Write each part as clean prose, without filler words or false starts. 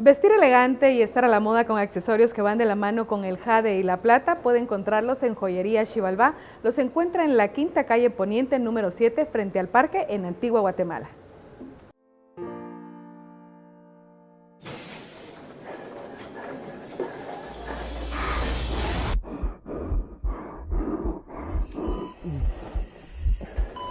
Vestir elegante y estar a la moda con accesorios que van de la mano con el jade y la plata, puede encontrarlos en Joyería Xibalbá. Los encuentra en la Quinta Calle Poniente, número 7, frente al parque, en Antigua Guatemala.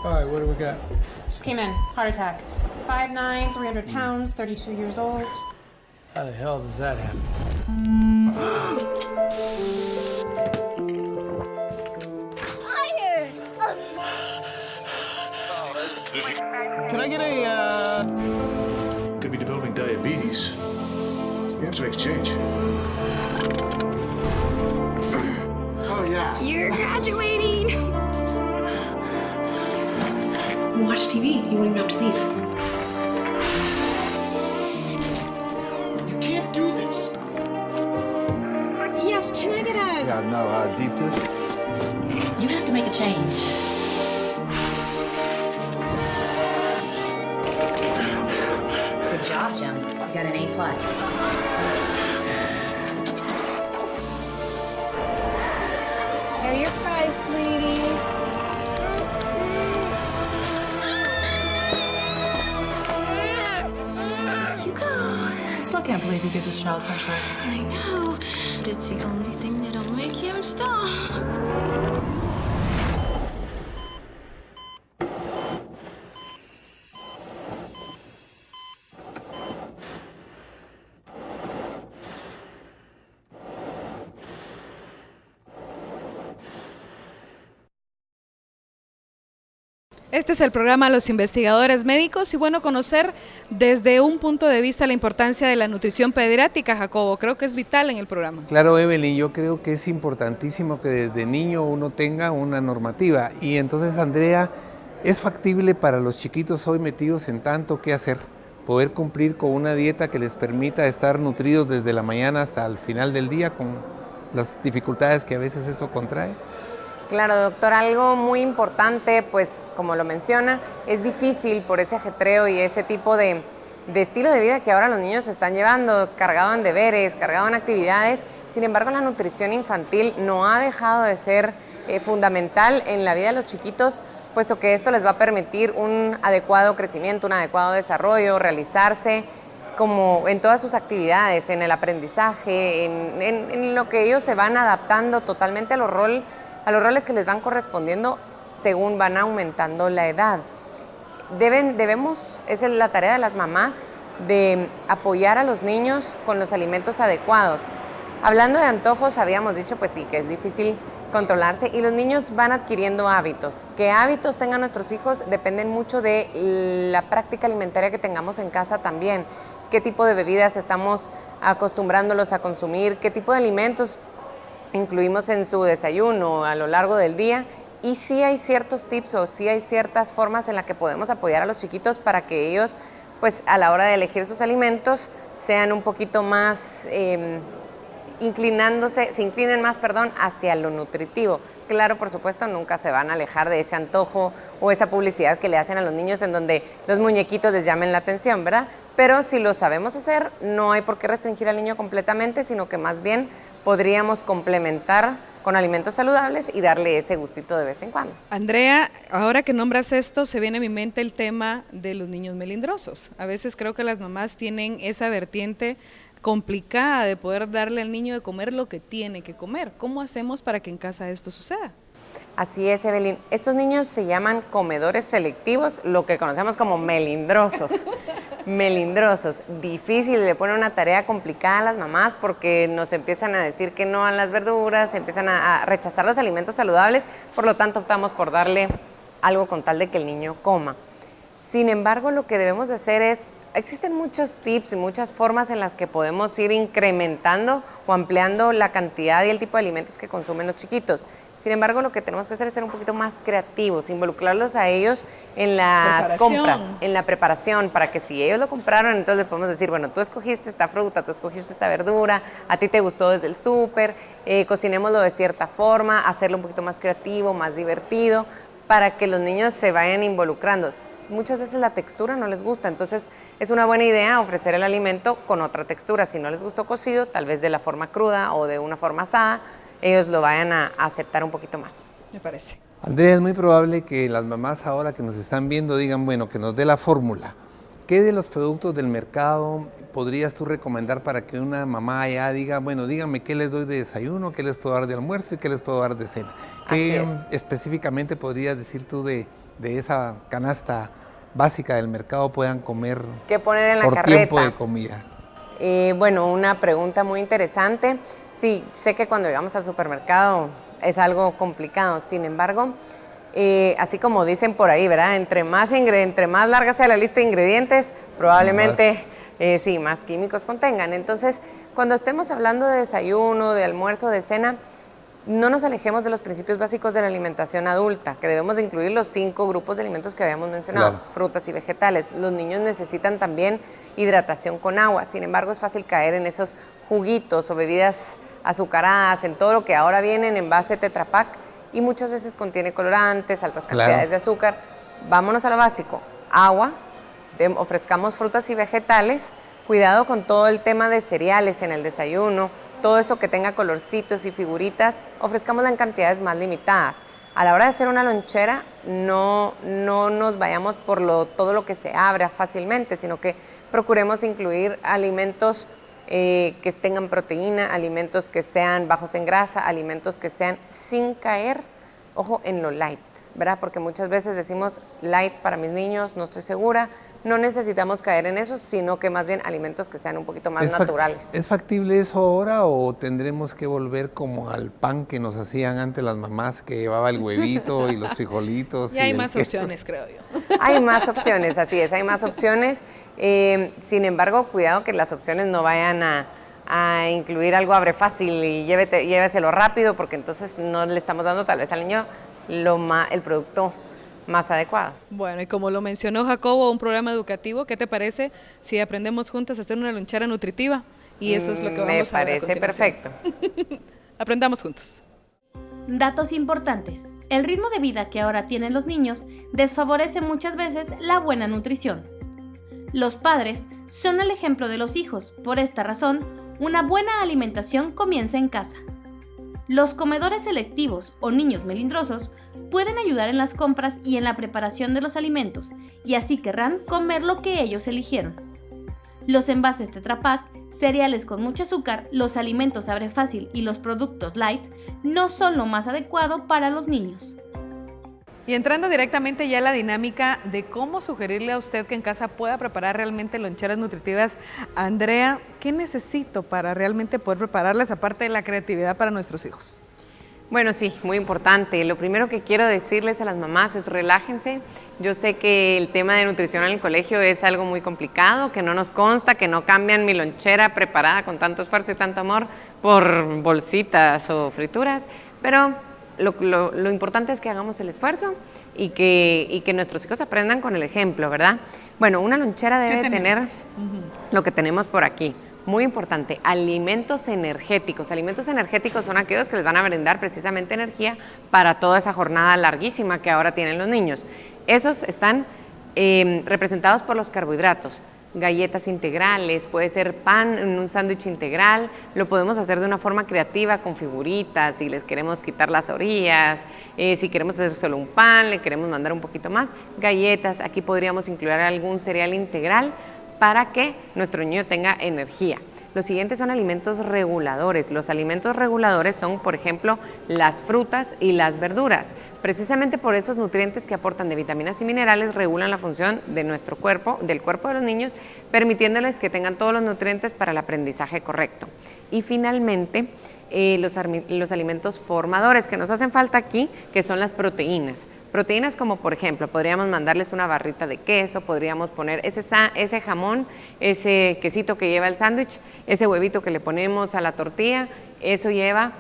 All right, what do we got? Just came in. Heart attack. 5'9", 300 pounds, 32 years old. How the hell does that happen? Can I get a, Could be developing diabetes. You have to exchange. Oh, yeah. You're graduating! Watch TV. You won't even have to leave. You can't do this. Yes, can I get a... Yeah, no, deep dish. You have to make a change. Good job, Jim. You got an A+. Here are your fries, sweetie. You go. I still can't believe you give this child French fries. I know, but it's the only thing that'll make him stop. Este es el programa Los Investigadores Médicos y bueno, conocer desde un punto de vista la importancia de la nutrición pediátrica, Jacobo, creo que es vital en el programa. Claro, Evelyn, yo creo que es importantísimo que desde niño uno tenga una normativa y entonces, Andrea, es factible para los chiquitos hoy metidos en tanto que hacer, poder cumplir con una dieta que les permita estar nutridos desde la mañana hasta el final del día con las dificultades que a veces eso contrae. Claro, doctor, algo muy importante, pues como lo menciona, es difícil por ese ajetreo y ese tipo de estilo de vida que ahora los niños están llevando, cargado en deberes, cargado en actividades. Sin embargo, la nutrición infantil no ha dejado de ser fundamental en la vida de los chiquitos, puesto que esto les va a permitir un adecuado crecimiento, un adecuado desarrollo, realizarse como en todas sus actividades, en el aprendizaje, en lo que ellos se van adaptando totalmente a los roles que les van correspondiendo según van aumentando la edad. Es la tarea de las mamás de apoyar a los niños con los alimentos adecuados. Hablando de antojos, habíamos dicho pues sí, que es difícil controlarse y los niños van adquiriendo hábitos. ¿Qué hábitos tengan nuestros hijos? Dependen mucho de la práctica alimentaria que tengamos en casa también. ¿Qué tipo de bebidas estamos acostumbrándolos a consumir? ¿Qué tipo de alimentos incluimos en su desayuno a lo largo del día? Y sí hay ciertos tips o sí hay ciertas formas en las que podemos apoyar a los chiquitos para que ellos, pues a la hora de elegir sus alimentos, sean un poquito más, se inclinen más, hacia lo nutritivo. Claro, por supuesto, nunca se van a alejar de ese antojo o esa publicidad que le hacen a los niños en donde los muñequitos les llamen la atención, ¿verdad? Pero si lo sabemos hacer, no hay por qué restringir al niño completamente, sino que más bien podríamos complementar con alimentos saludables y darle ese gustito de vez en cuando. Andrea, ahora que nombras esto, se viene a mi mente el tema de los niños melindrosos. A veces creo que las mamás tienen esa vertiente complicada de poder darle al niño de comer lo que tiene que comer. ¿Cómo hacemos para que en casa esto suceda? Así es, Evelyn. Estos niños se llaman comedores selectivos, lo que conocemos como melindrosos. Melindrosos. Difícil, le pone una tarea complicada a las mamás porque nos empiezan a decir que no a las verduras, empiezan a rechazar los alimentos saludables, por lo tanto optamos por darle algo con tal de que el niño coma. Sin embargo, lo que debemos de hacer existen muchos tips y muchas formas en las que podemos ir incrementando o ampliando la cantidad y el tipo de alimentos que consumen los chiquitos. Sin embargo, lo que tenemos que hacer es ser un poquito más creativos, involucrarlos a ellos en las compras, en la preparación, para que si ellos lo compraron, entonces les podemos decir, bueno, tú escogiste esta fruta, tú escogiste esta verdura, a ti te gustó desde el súper, cocinémoslo de cierta forma, hacerlo un poquito más creativo, más divertido, para que los niños se vayan involucrando. Muchas veces la textura no les gusta, entonces es una buena idea ofrecer el alimento con otra textura. Si no les gustó cocido, tal vez de la forma cruda o de una forma asada, ellos lo vayan a aceptar un poquito más. Me parece. Andrea, es muy probable que las mamás ahora que nos están viendo digan, bueno, que nos dé la fórmula. ¿Qué de los productos del mercado podrías tú recomendar para que una mamá allá diga, bueno, díganme qué les doy de desayuno, qué les puedo dar de almuerzo y qué les puedo dar de cena? ¿Qué específicamente podrías decir tú de esa canasta básica del mercado puedan comer ¿qué poner en la por carreta? Tiempo de comida? Bueno, una pregunta muy interesante. Sí, sé que cuando llegamos al supermercado es algo complicado, sin embargo, así como dicen por ahí, ¿verdad? Entre más larga sea la lista de ingredientes, probablemente más químicos contengan. Entonces, cuando estemos hablando de desayuno, de almuerzo, de cena, no nos alejemos de los principios básicos de la alimentación adulta, que debemos de incluir los 5 grupos de alimentos que habíamos mencionado, claro, frutas y vegetales. Los niños necesitan también hidratación con agua, sin embargo es fácil caer en esos juguitos o bebidas azucaradas, en todo lo que ahora viene en envase Tetra Pak y muchas veces contiene colorantes, altas cantidades de azúcar. Vámonos a lo básico, agua, ofrezcamos frutas y vegetales, cuidado con todo el tema de cereales en el desayuno, todo eso que tenga colorcitos y figuritas, ofrezcámosla en cantidades más limitadas. A la hora de hacer una lonchera, no nos vayamos por todo lo que se abra fácilmente, sino que procuremos incluir alimentos que tengan proteína, alimentos que sean bajos en grasa, alimentos que sean sin caer, ojo, en lo light, ¿verdad? Porque muchas veces decimos light para mis niños, no estoy segura, no necesitamos caer en eso, sino que más bien alimentos que sean un poquito más naturales. ¿Es factible eso ahora o tendremos que volver como al pan que nos hacían antes las mamás, que llevaba el huevito y los frijolitos? Y hay más opciones, creo yo. Hay más opciones, así es, hay más opciones. Sin embargo, cuidado que las opciones no vayan a incluir algo abre fácil y lléveselo rápido, porque entonces no le estamos dando tal vez al niño el producto más adecuado. Bueno, y como lo mencionó Jacobo, un programa educativo, ¿qué te parece si aprendemos juntas a hacer una lonchera nutritiva? Y eso es lo que vamos a ver a continuación. Me parece perfecto. Aprendamos juntos. Datos importantes. El ritmo de vida que ahora tienen los niños desfavorece muchas veces la buena nutrición. Los padres son el ejemplo de los hijos. Por esta razón, una buena alimentación comienza en casa. Los comedores selectivos o niños melindrosos pueden ayudar en las compras y en la preparación de los alimentos, y así querrán comer lo que ellos eligieron. Los envases Tetra Pak, cereales con mucho azúcar, los alimentos abre fácil y los productos light no son lo más adecuado para los niños. Y entrando directamente ya a la dinámica de cómo sugerirle a usted que en casa pueda preparar realmente loncheras nutritivas, Andrea, ¿qué necesito para realmente poder prepararlas aparte de la creatividad para nuestros hijos? Bueno, sí, muy importante. Lo primero que quiero decirles a las mamás es relájense. Yo sé que el tema de nutrición en el colegio es algo muy complicado, que no nos consta, que no cambian mi lonchera preparada con tanto esfuerzo y tanto amor por bolsitas o frituras, pero lo importante es que hagamos el esfuerzo y que nuestros hijos aprendan con el ejemplo, ¿verdad? Bueno, una lonchera debe tener lo que tenemos por aquí. Muy importante, alimentos energéticos. Alimentos energéticos son aquellos que les van a brindar precisamente energía para toda esa jornada larguísima que ahora tienen los niños. Esos están representados por los carbohidratos. Galletas integrales, puede ser pan en un sándwich integral, lo podemos hacer de una forma creativa con figuritas, si les queremos quitar las orillas, si queremos hacer solo un pan, le queremos mandar un poquito más, galletas, aquí podríamos incluir algún cereal integral para que nuestro niño tenga energía. Los siguientes son alimentos reguladores. Los alimentos reguladores son, por ejemplo, las frutas y las verduras. Precisamente por esos nutrientes que aportan de vitaminas y minerales regulan la función de nuestro cuerpo, del cuerpo de los niños, permitiéndoles que tengan todos los nutrientes para el aprendizaje correcto. Y finalmente, los alimentos formadores que nos hacen falta aquí, que son las proteínas. Proteínas como, por ejemplo, podríamos mandarles una barrita de queso, podríamos poner ese jamón, ese quesito que lleva el sándwich, ese huevito que le ponemos a la tortilla, eso lleva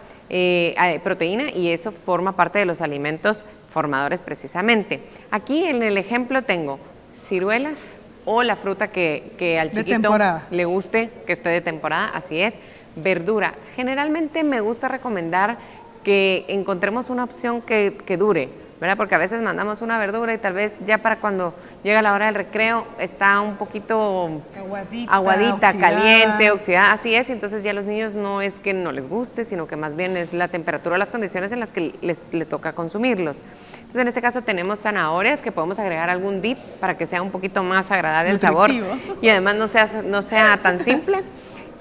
proteína y eso forma parte de los alimentos formadores precisamente. Aquí en el ejemplo tengo ciruelas o la fruta que al chiquito le guste, que esté de temporada, así es, verdura. Generalmente me gusta recomendar que encontremos una opción que dure. ¿verdad? Porque a veces mandamos una verdura y tal vez ya para cuando llega la hora del recreo está un poquito aguadita, oxidada. Caliente, oxidada, así es. Entonces ya los niños no es que no les guste, sino que más bien es la temperatura, las condiciones en las que le toca consumirlos. Entonces en este caso tenemos zanahorias que podemos agregar algún dip para que sea un poquito más agradable el sabor y además no sea tan simple,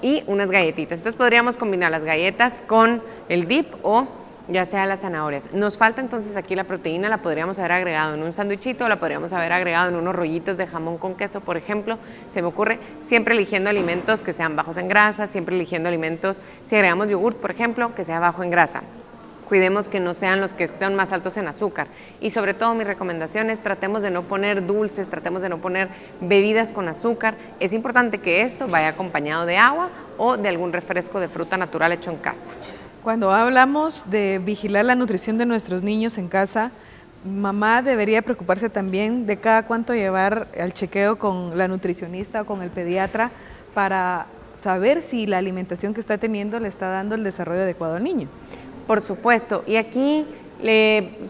y unas galletitas. Entonces podríamos combinar las galletas con el dip o ya sea las zanahorias. Nos falta entonces aquí la proteína, la podríamos haber agregado en un sándwichito, la podríamos haber agregado en unos rollitos de jamón con queso, por ejemplo, se me ocurre, siempre eligiendo alimentos que sean bajos en grasa, siempre eligiendo alimentos, si agregamos yogurt, por ejemplo, que sea bajo en grasa. Cuidemos que no sean los que son más altos en azúcar. Y sobre todo mi recomendación es tratemos de no poner dulces, tratemos de no poner bebidas con azúcar. Es importante que esto vaya acompañado de agua o de algún refresco de fruta natural hecho en casa. Cuando hablamos de vigilar la nutrición de nuestros niños en casa, mamá debería preocuparse también de cada cuánto llevar al chequeo con la nutricionista o con el pediatra para saber si la alimentación que está teniendo le está dando el desarrollo adecuado al niño. Por supuesto, y aquí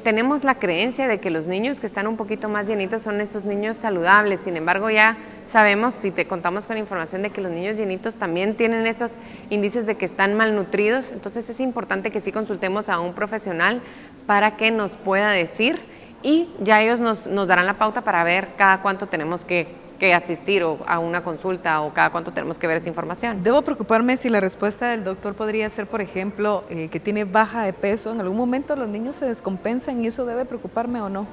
tenemos la creencia de que los niños que están un poquito más llenitos son esos niños saludables. Sin embargo, ya sabemos, si te contamos con información, de que los niños llenitos también tienen esos indicios de que están malnutridos. Entonces es importante que sí consultemos a un profesional para que nos pueda decir, y ya ellos nos darán la pauta para ver cada cuánto tenemos que asistir o a una consulta o cada cuánto tenemos que ver esa información. Debo preocuparme si la respuesta del doctor podría ser, por ejemplo, que tiene baja de peso. En algún momento los niños se descompensan y eso debe preocuparme o no.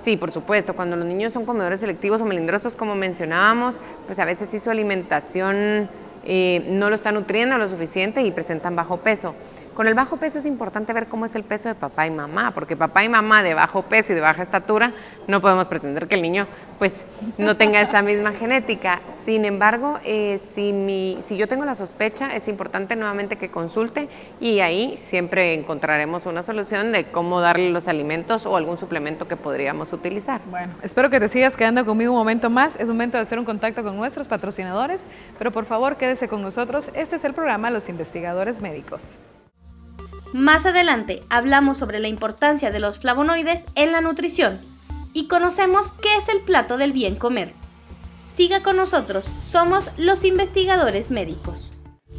Sí, por supuesto, cuando los niños son comedores selectivos o melindrosos, como mencionábamos, pues a veces sí su alimentación no lo está nutriendo lo suficiente y presentan bajo peso. Con el bajo peso es importante ver cómo es el peso de papá y mamá, porque papá y mamá de bajo peso y de baja estatura no podemos pretender que el niño pues no tenga esta misma genética. Sin embargo, si yo tengo la sospecha, es importante nuevamente que consulte y ahí siempre encontraremos una solución de cómo darle los alimentos o algún suplemento que podríamos utilizar. Bueno, espero que te sigas quedando conmigo un momento más. Es momento de hacer un contacto con nuestros patrocinadores, pero por favor quédese con nosotros. Este es el programa Los Investigadores Médicos. Más adelante hablamos sobre la importancia de los flavonoides en la nutrición y conocemos qué es el plato del bien comer. Siga con nosotros, somos los Investigadores Médicos.